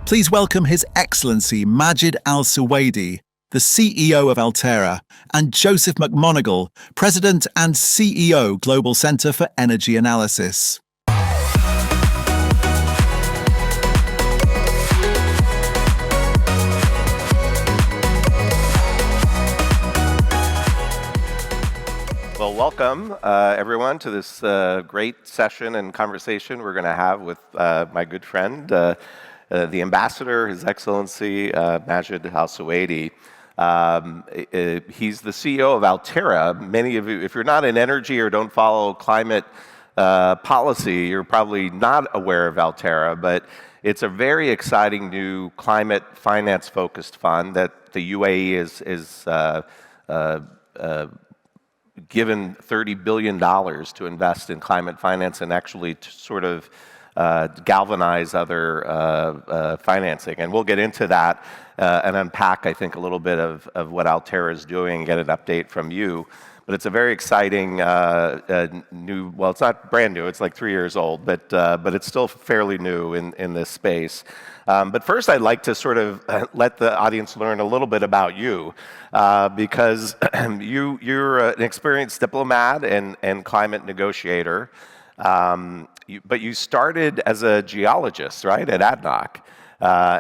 Please welcome His Excellency Majid Al Suwaidi, the CEO of Altérra, and Joseph McMonigle, President and CEO, Global Centre for Energy Analysis. Well, welcome everyone to this great session and conversation we're going to have with my good friend, the Ambassador, His Excellency Majid Al Suwaidi. He's the CEO of Altérra. Many of you, if you're not in energy or don't follow climate policy, you're probably not aware of Altérra, but it's a very exciting new climate finance-focused fund that the UAE is given $30 billion to invest in climate finance and actually to sort of galvanize other financing. And we'll get into that and unpack, I think, a little bit of what Altérra is doing, get an update from you. But it's a very exciting new, well, it's not brand new, it's like 3 years old, but it's still fairly new in this space. But first, I'd like to sort of let the audience learn a little bit about you, because you're an experienced diplomat and climate negotiator, but you started as a geologist, right, at ADNOC,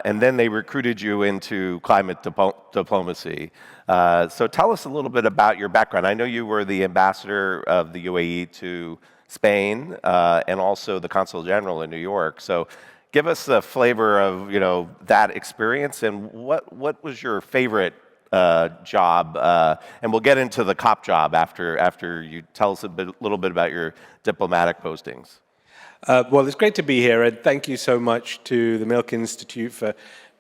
and then they recruited you into climate diplomacy. So tell us a little bit about your background. I know you were the ambassador of the UAE to Spain and also the consul general in New York. So give us a flavor of that experience and what was your favorite job, and we'll get into the COP job after you tell us a little bit about your diplomatic postings. Well, it's great to be here, and thank you so much to the Milken Institute for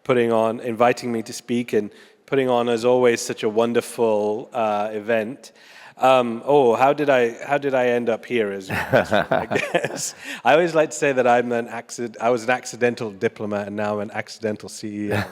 inviting me to speak and putting on, as always, such a wonderful event. How did I end up here? As I guess I always like to say that I was an accidental diplomat, and now I'm an accidental CEO.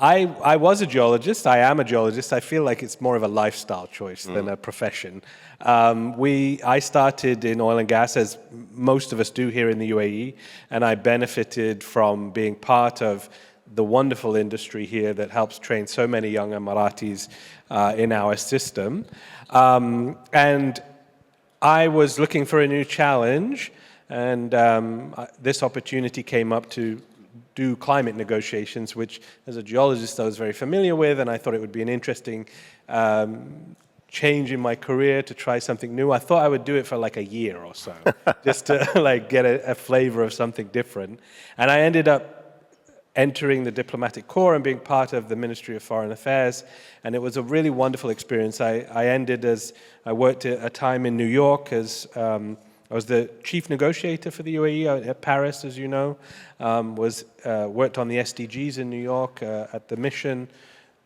I was a geologist. I am a geologist. I feel like it's more of a lifestyle choice than a profession. I started in oil and gas, as most of us do here in the UAE, and I benefited from being part of the wonderful industry here that helps train so many young Emiratis in our system. And I was looking for a new challenge, and this opportunity came up to do climate negotiations, which as a geologist I was very familiar with, and I thought it would be an interesting change in my career to try something new. I thought I would do it for like a year or so, just to get a flavor of something different. And I ended up entering the diplomatic corps and being part of the Ministry of Foreign Affairs, and it was a really wonderful experience. I worked at a time in New York as I was the chief negotiator for the UAE at Paris, as you know. Worked on the SDGs in New York at the mission,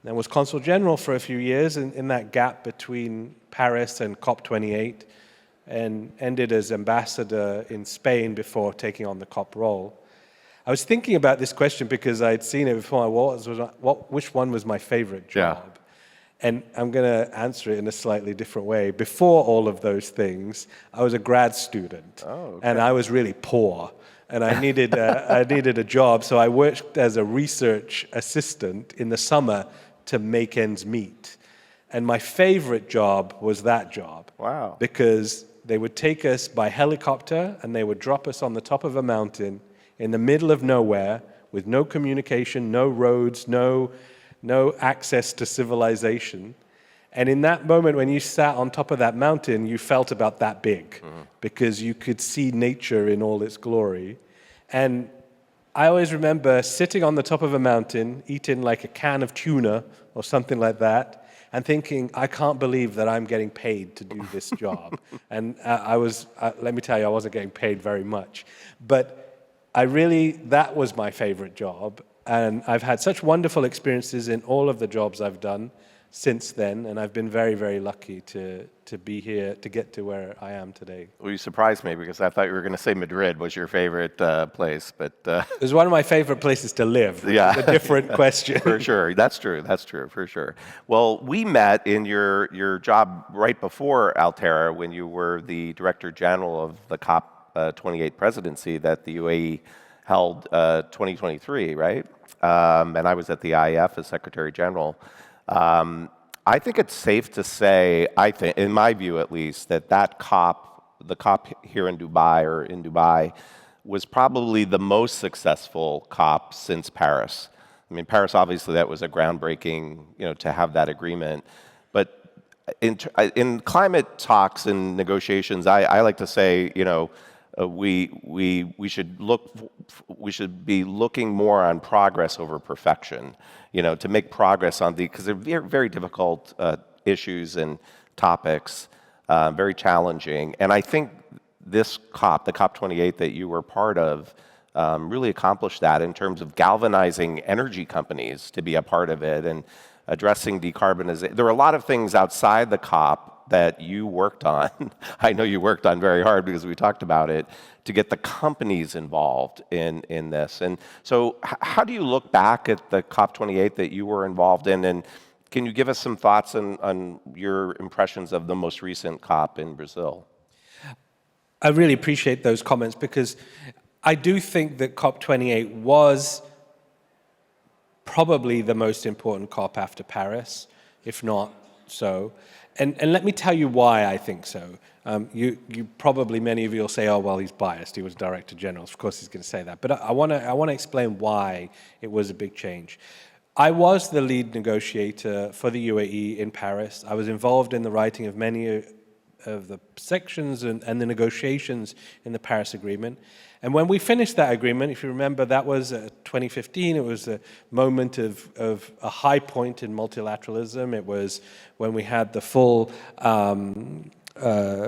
and was consul general for a few years in that gap between Paris and COP28, and ended as ambassador in Spain before taking on the COP role. I was thinking about this question because I'd seen it before. Which one was my favorite job? Yeah. And I'm going to answer it in a slightly different way. Before all of those things, I was a grad student, and I was really poor, and I needed a job. So I worked as a research assistant in the summer to make ends meet. And my favorite job was that job. Wow! Because they would take us by helicopter, and they would drop us on the top of a mountain in the middle of nowhere with no communication, no roads, no access to civilization. And in that moment, when you sat on top of that mountain, you felt about that big, because you could see nature in all its glory. And I always remember sitting on the top of a mountain, eating like a can of tuna or something like that, and thinking, I can't believe that I'm getting paid to do this job. And let me tell you, I wasn't getting paid very much. But that was my favorite job. And I've had such wonderful experiences in all of the jobs I've done since then, and I've been very, very lucky to be here, to get to where I am today. Well, you surprised me because I thought you were going to say Madrid was your favorite place, but... It was one of my favorite places to live, which is a different question. For sure, that's true, for sure. Well, we met in your job right before Altérra when you were the Director General of the COP28 presidency that the UAE held 2023, right? And I was at the IEF as Secretary General. I think it's safe to say, in my view at least, that the COP here in Dubai, was probably the most successful COP since Paris. I mean, Paris, obviously, that was a groundbreaking, to have that agreement. But in climate talks and negotiations, I like to say, we should be looking more on progress over perfection, to make progress on because they're very, very difficult issues and topics, very challenging. And I think this COP, the COP28 that you were part of, really accomplished that in terms of galvanizing energy companies to be a part of it and addressing decarbonization. There were a lot of things outside the COP that you worked on. I know you worked on very hard because we talked about it, to get the companies involved in this. And so how do you look back at the COP28 that you were involved in, and can you give us some thoughts on your impressions of the most recent COP in Brazil? I really appreciate those comments, because I do think that COP28 was probably the most important COP after Paris, if not so. And let me tell you why I think so. You probably, many of you will say, oh, well, he's biased. He was Director General. Of course he's going to say that. But I want to explain why it was a big change. I was the lead negotiator for the UAE in Paris. I was involved in the writing of many of the sections and the negotiations in the Paris Agreement. And when we finished that agreement, if you remember, that was 2015. It was a moment of a high point in multilateralism. It was when we had the full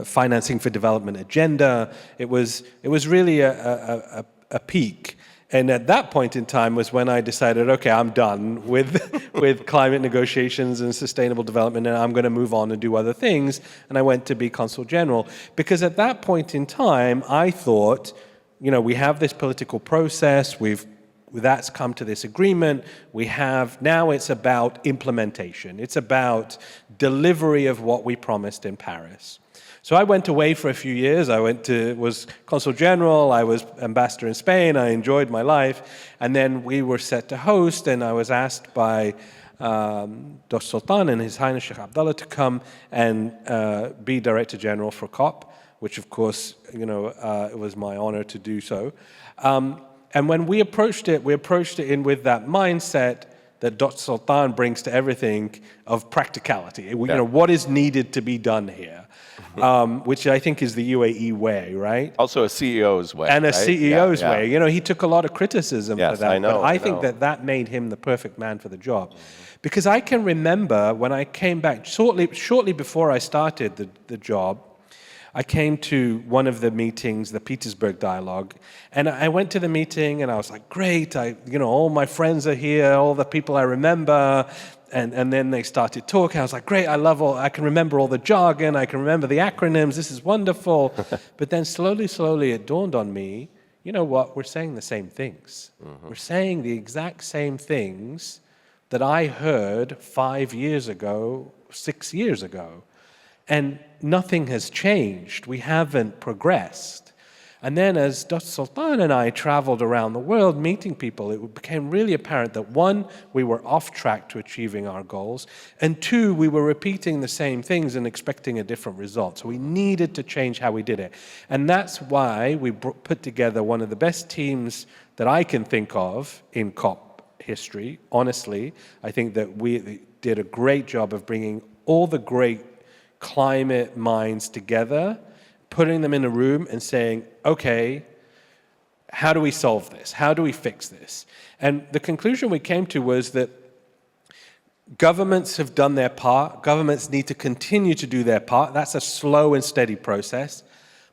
financing for development agenda. It was really a peak. And at that point in time was when I decided, okay, I'm done with climate negotiations and sustainable development, and I'm going to move on and do other things. And I went to be Consul General. Because at that point in time, I thought, we have this political process, that's come to this agreement, now it's about implementation. It's about delivery of what we promised in Paris. So I went away for a few years. I was Consul General, I was ambassador in Spain, I enjoyed my life, and then we were set to host, and I was asked by Dr. Sultan and His Highness Sheikh Abdullah to come and be Director General for COP, which of course, it was my honor to do so. And when we approached it in with that mindset that Dr. Sultan brings to everything of practicality. What is needed to be done here? Which I think is the UAE way, right? Also a CEO's way. And a right? CEO's way. He took a lot of criticism for that. I know, but I think that made him the perfect man for the job. Because I can remember when I came back, shortly before I started the job, I came to one of the meetings, the Petersburg Dialogue, and I went to the meeting and I was like, great, all my friends are here, all the people I remember, and then they started talking. I was like, great, I can remember all the jargon, I can remember the acronyms, this is wonderful. But then slowly it dawned on me, you know what, we're saying the same things. We're saying the exact same things that I heard 5 years ago, 6 years ago. And nothing has changed. We haven't progressed. And then as Dr. Sultan and I traveled around the world meeting people, it became really apparent that one, we were off track to achieving our goals, and two, we were repeating the same things and expecting a different result. So we needed to change how we did it. And that's why we put together one of the best teams that I can think of in COP history. Honestly, I think that we did a great job of bringing all the great climate minds together, putting them in a room and saying, okay, how do we solve this? How do we fix this? And the conclusion we came to was that governments have done their part. Governments need to continue to do their part. That's a slow and steady process.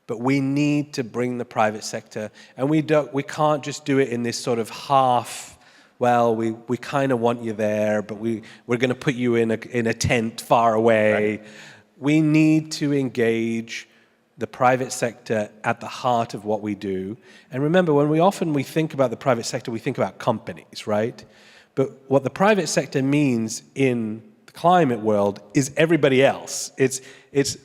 But we need to bring the private sector. And we can't just do it in this sort of half, well, we kind of want you there, but we're going to put you in a tent far away. Right. We need to engage the private sector at the heart of what we do. And remember, when we think about the private sector, we think about companies, right? But what the private sector means in the climate world is everybody else.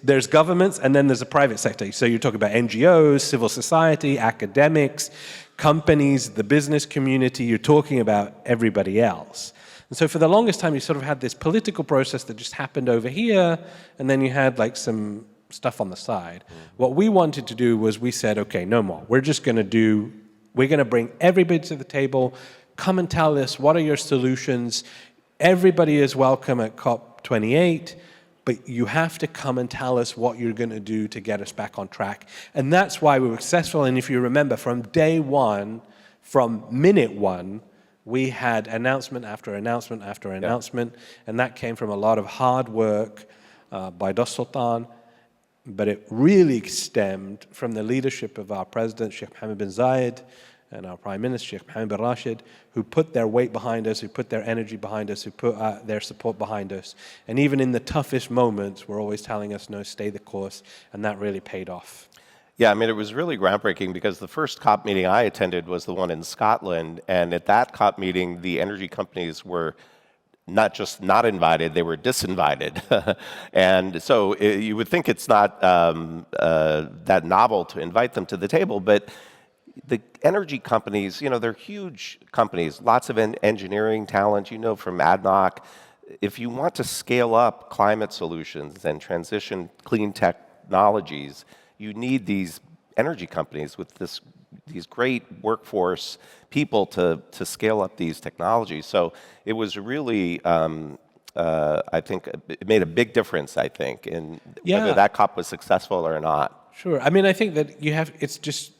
There's governments and then there's a private sector. So you're talking about NGOs, civil society, academics, companies, the business community, you're talking about everybody else. And so for the longest time, you sort of had this political process that just happened over here, and then you had like some stuff on the side. What we wanted to do was we said, okay, no more. We're going to bring everybody to the table, come and tell us what are your solutions. Everybody is welcome at COP28, but you have to come and tell us what you're going to do to get us back on track. And that's why we were successful. And if you remember, from day one, from minute one, we had announcement after announcement after announcement, and that came from a lot of hard work by Dos Sultan, but it really stemmed from the leadership of our president, Sheikh Mohammed bin Zayed, and our prime minister, Sheikh Mohammed bin Rashid, who put their weight behind us, who put their energy behind us, who put their support behind us. And even in the toughest moments, we're always telling us, no, stay the course, and that really paid off. Yeah, I mean, it was really groundbreaking because the first COP meeting I attended was the one in Scotland, and at that COP meeting, the energy companies were not just not invited, they were disinvited. And so you would think it's not that novel to invite them to the table, but the energy companies, you know, they're huge companies, lots of engineering talent, you know, from ADNOC. If you want to scale up climate solutions and transition clean technologies, you need these energy companies with these great workforce people to scale up these technologies. So it was really, I think, it made a big difference, I think, in whether that COP was successful or not. Sure. I mean, I think that it's just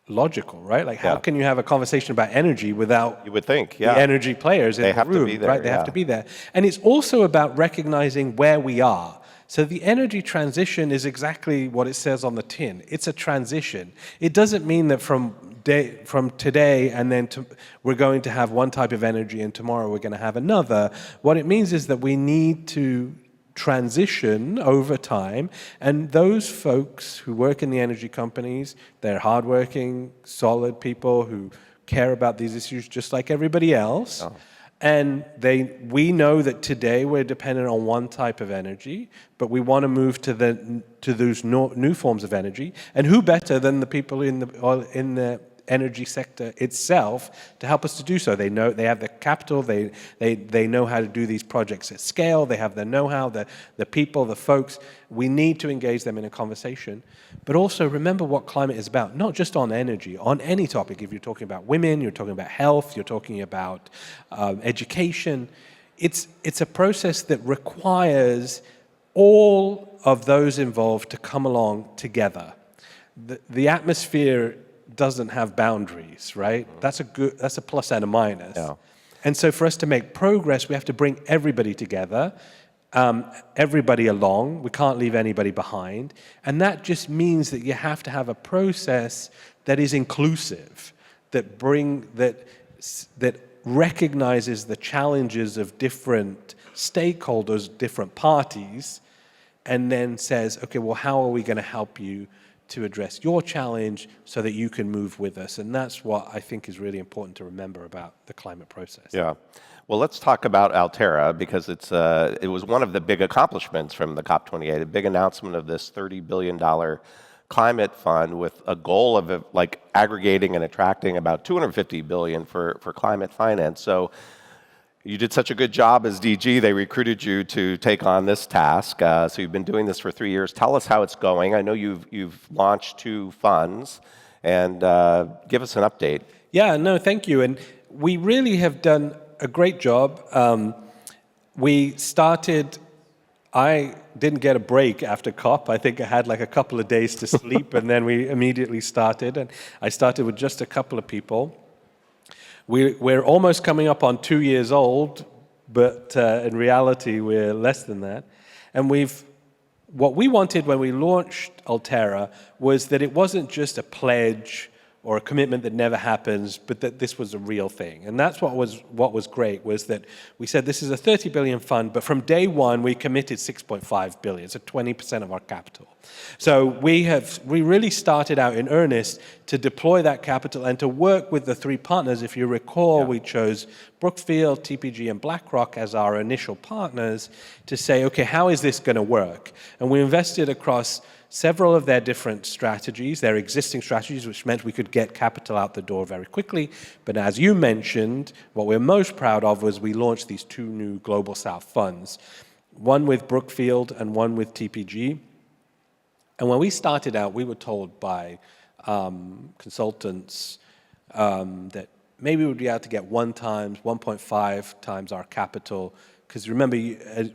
logical, right? Like, how can you have a conversation about energy without you would think, the energy players in the room? They have to be there, right? They have to be there. And it's also about recognizing where we are. So the energy transition is exactly what it says on the tin. It's a transition. It doesn't mean that from today and then we're going to have one type of energy and tomorrow we're going to have another. What it means is that we need to transition over time, and those folks who work in the energy companies, they're hardworking, solid people who care about these issues just like everybody else. Oh. And we know that today we're dependent on one type of energy, but we want to move to those new forms of energy. And who better than the people in the energy sector itself to help us to do so? They know, they have the capital, they know how to do these projects at scale, they have the know-how, the people, the folks. We need to engage them in a conversation. But also remember what climate is about, not just on energy, on any topic. If you're talking about women, you're talking about health, you're talking about education. It's a process that requires all of those involved to come along together. The atmosphere doesn't have boundaries, right? That's a plus and a minus. Yeah. And so for us to make progress, we have to bring everybody together, everybody along. We can't leave anybody behind. And that just means that you have to have a process that is inclusive, that recognizes the challenges of different stakeholders, different parties, and then says, okay, well, how are we going to help you to address your challenge so that you can move with us? And that's what I think is really important to remember about the climate process. Yeah. Well, let's talk about Altérra, because it was one of the big accomplishments from the COP28, a big announcement of this $30 billion climate fund with a goal of like aggregating and attracting about $250 billion for climate finance. So you did such a good job as DG, they recruited you to take on this task. So you've been doing this for 3 years. Tell us how it's going. I know you've launched 2 funds, and give us an update. Yeah, no, thank you. And we really have done a great job. I didn't get a break after COP. I think I had like a couple of days to sleep, and then we immediately started. And I started with just a couple of people. We're almost coming up on 2 years old, but in reality, we're less than that. And what we wanted when we launched Altérra was that it wasn't just a pledge or a commitment that never happens, but that this was a real thing. And that's what was great, was that we said this is a 30 billion fund, but from day one, we committed 6.5 billion, so 20% of our capital. So we really started out in earnest to deploy that capital and to work with the 3 partners. If you recall, we chose Brookfield, TPG, and BlackRock as our initial partners to say, okay, how is this going to work? And we invested across several of their different strategies, their existing strategies, which meant we could get capital out the door very quickly. But as you mentioned, what we're most proud of was we launched these 2 new Global South funds, one with Brookfield and one with TPG. And when we started out, we were told by consultants that maybe we'd be able to get 1 times, 1.5 times our capital. Because remember,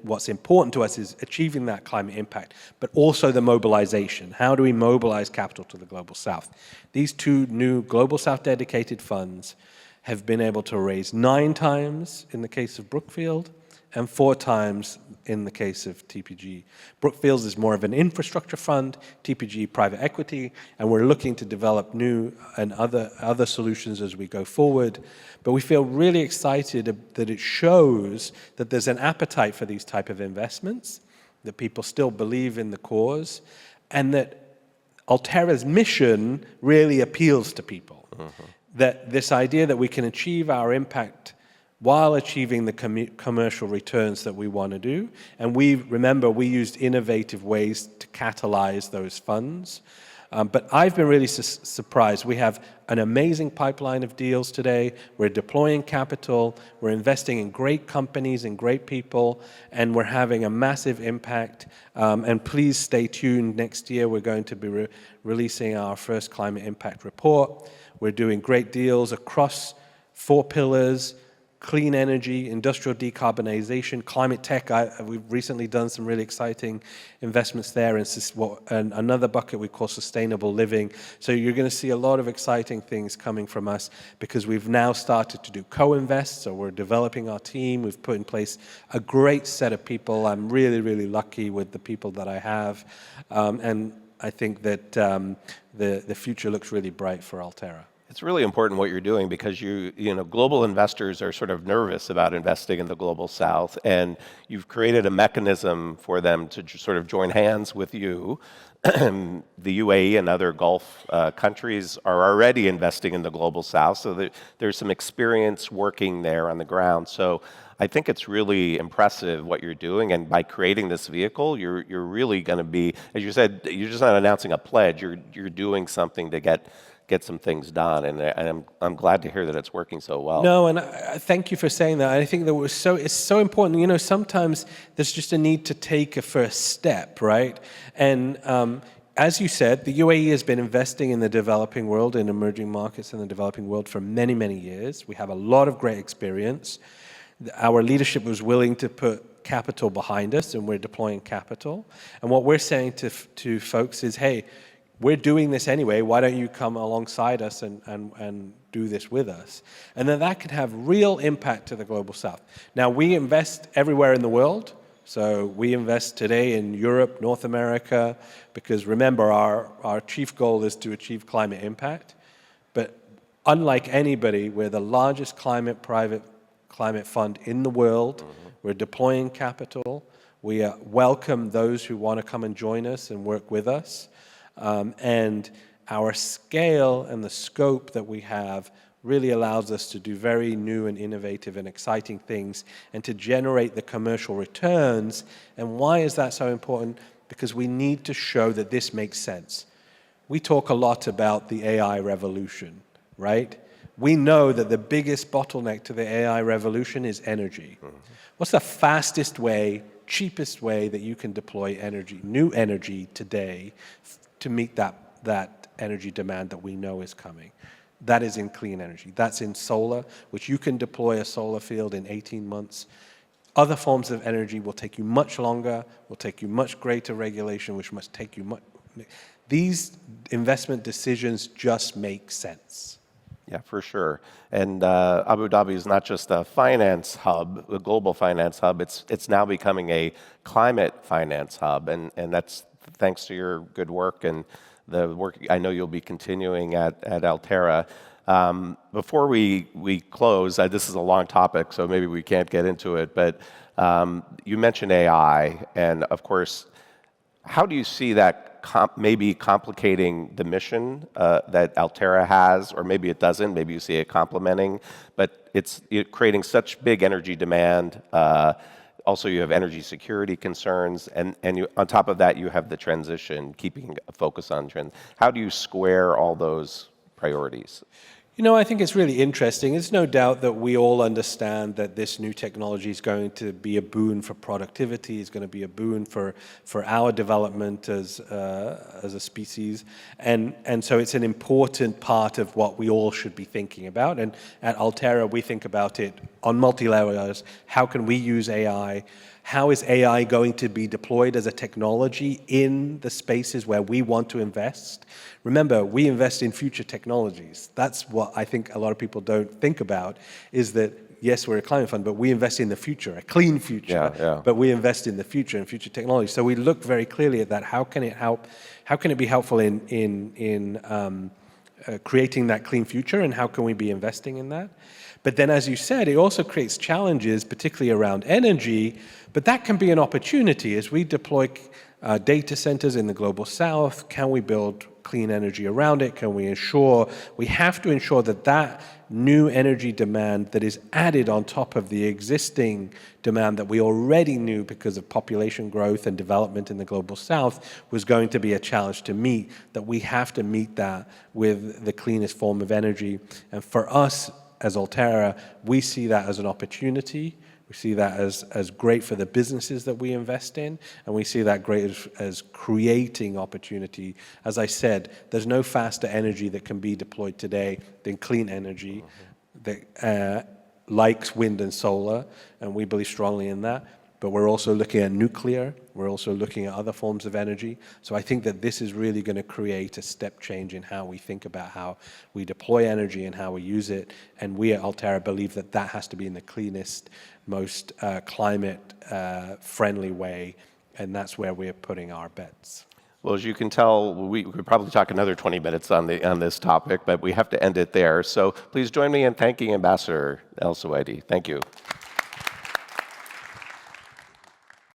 what's important to us is achieving that climate impact, but also the mobilization. How do we mobilize capital to the Global South? These 2 new Global South dedicated funds have been able to raise 9 times in the case of Brookfield and 4 times in the case of TPG. Brookfield's is more of an infrastructure fund, TPG private equity, and we're looking to develop new and other solutions as we go forward. But we feel really excited that it shows that there's an appetite for these type of investments, that people still believe in the cause, and that Altérra's mission really appeals to people. That this idea that we can achieve our impact while achieving the commercial returns that we want to do. And remember, we used innovative ways to catalyze those funds. But I've been really surprised. We have an amazing pipeline of deals today. We're deploying capital. We're investing in great companies and great people. And we're having a massive impact. And please stay tuned. Next year, we're going to be releasing our first climate impact report. We're doing great deals across 4 pillars: clean energy, industrial decarbonization, climate tech. We've recently done some really exciting investments there, and another bucket we call sustainable living. So you're going to see a lot of exciting things coming from us because we've now started to do co-invest. So we're developing our team. We've put in place a great set of people. I'm really, really lucky with the people that I have. And I think that the future looks really bright for Altérra. It's really important what you're doing because you know, global investors are sort of nervous about investing in the Global South, and you've created a mechanism for them to sort of join hands with you. The UAE and other Gulf countries are already investing in the Global South, so there's some experience working there on the ground. So I think it's really impressive what you're doing, and by creating this vehicle, you're really going to be, as you said, you're just not announcing a pledge. You're doing something to get some things done, and I'm glad to hear that it's working so well. No, and thank you for saying that. I think that it's so important. You know, sometimes there's just a need to take a first step, right? And as you said, the UAE has been investing in the developing world, in emerging markets in the developing world for many, many years. We have a lot of great experience. Our leadership was willing to put capital behind us, and we're deploying capital. And what we're saying to folks is, hey, we're doing this anyway, why don't you come alongside us and do this with us? And then that could have real impact to the Global South. Now, we invest everywhere in the world. So we invest today in Europe, North America, because remember, our chief goal is to achieve climate impact. But unlike anybody, we're the largest private climate fund in the world. We're deploying capital. We welcome those who want to come and join us and work with us. And our scale and the scope that we have really allows us to do very new and innovative and exciting things and to generate the commercial returns. And why is that so important? Because we need to show that this makes sense. We talk a lot about the AI revolution, right? We know that the biggest bottleneck to the AI revolution is energy. What's the fastest way, cheapest way that you can deploy energy, new energy today to meet that energy demand that we know is coming? That is in clean energy. That's in solar, which you can deploy a solar field in 18 months. Other forms of energy will take you much longer, will take you much greater regulation, which must take you much. These investment decisions just make sense. Yeah, for sure. And Abu Dhabi is not just a finance hub, a global finance hub. It's now becoming a climate finance hub, and that's thanks to your good work and the work I know you'll be continuing at Altérra. Before we close, this is a long topic, so maybe we can't get into it, but you mentioned AI, and of course, how do you see that maybe complicating the mission that Altérra has, or maybe it doesn't, maybe you see it complementing, but it's creating such big energy demand. Also, you have energy security concerns, and on top of that, you have the transition, keeping a focus on trends. How do you square all those priorities? You know, I think it's really interesting. It's no doubt that we all understand that this new technology is going to be a boon for productivity, is going to be a boon for our development as a species. And so it's an important part of what we all should be thinking about. And at Altérra, we think about it on multi-layers. How can we use AI? How is AI going to be deployed as a technology in the spaces where we want to invest? Remember, we invest in future technologies. That's what I think a lot of people don't think about, is that, yes, we're a climate fund, but we invest in the future, a clean future. Yeah. But we invest in the future and future technology. So we look very clearly at that. How can it help? How can it be helpful in creating that clean future, and how can we be investing in that? But then, as you said, it also creates challenges, particularly around energy, but that can be an opportunity. As we deploy data centers in the global south, can we build clean energy around it? Can we ensure, we have to ensure that that new energy demand that is added on top of the existing demand that we already knew because of population growth and development in the global south was going to be a challenge to meet, that we have to meet that with the cleanest form of energy. And for us, as Altérra, we see that as an opportunity. We see that as great for the businesses that we invest in, and we see that great as creating opportunity. As I said, there's no faster energy that can be deployed today than clean energy, that likes wind and solar, and we believe strongly in that. But we're also looking at nuclear. We're also looking at other forms of energy. So I think that this is really going to create a step change in how we think about how we deploy energy and how we use it. And we at Altérra believe that that has to be in the cleanest, most climate-friendly way. And that's where we're putting our bets. Well, as you can tell, we could probably talk another 20 minutes on this topic, but we have to end it there. So please join me in thanking Ambassador Al Suwaidi. Thank you.